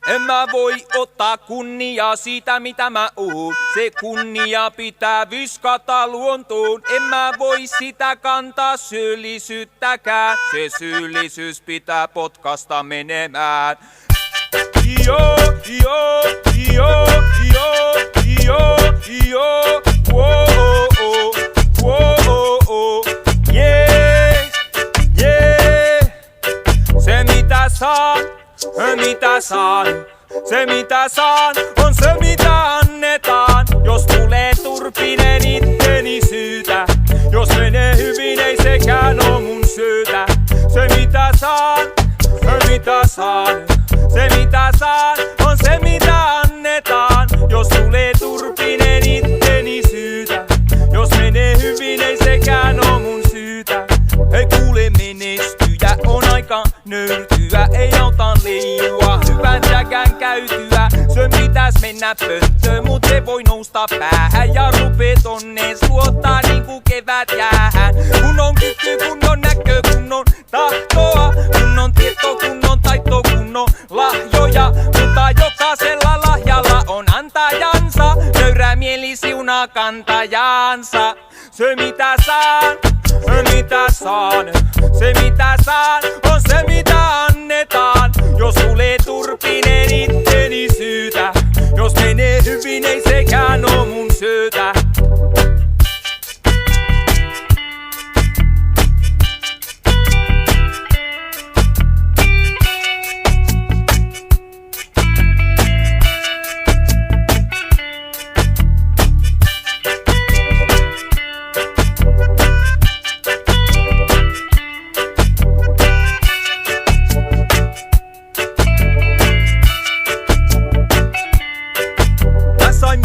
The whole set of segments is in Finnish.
En mä voi ottaa kunniaa siitä mitä mä oon. Se kunnia pitää viskata luontoon. En mä voi sitä kantaa syyllisyyttäkään. Se syyllisyys pitää potkasta menemään. Joo, joo, joo, joo, joo, joo, wow, wow, wow, yeah, yeah. Se mitä saan, se mitä saan, on se mitä annetaan. Jos tulee turpinen itteni syytä, jos menee hyvin ei sekään oo mun syytä. Se mitä saan, se mitä saan, on se mitä annetaan. Jos tulee turpinen itteni syytä, jos menee hyvin ei sekään oo mun syytä. Hei kuule menestyjä, on aika nöyrtyä, ei auta leijua hyvän säkän käytyä. Se pitäis mennä pönttöön, mut se voi nousta päähän ja rupee tonne suottaa niinku kevät jäähän. Kun on kyky, kun on näkö, kun on tahtoa, kun on tieto, kun on taito, kun on lahjoja. Mutta jokaisella lahjalla on antajansa, nöyrä mieli siunaa kantajansa. Se mitä saan, se mitä saan, on se mitä annetaan. Jos tulee turpinen itteni syytä, jos menee hyvin ei sekään oo mun syytä.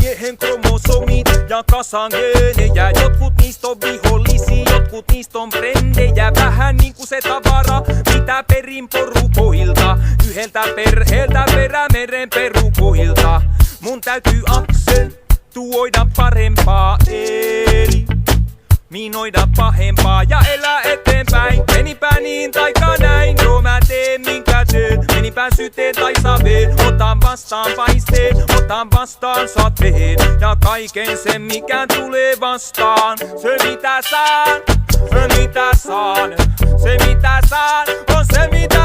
Miehen kromosomit ja kasan geenejä. Jotkut niistä on vihollisia, jotkut niistä on frendejä. Vähän niinku se tavara, mitä perin porukoilta. Yhdeltä perheeltä Perämeren perukoilta. Mun täytyy aksentuoida parempaa, eli minoida pahempaa ja elää eteenpäin. Menipä niin taikka näin, joo mä teen minkä teen. Menipä syteen tai saveen, otan vastaan paisteen, otan vastaan sateen. Ja kaiken sen mikä tulee vastaan. Se mitä saan, se mitä saan, on se mitä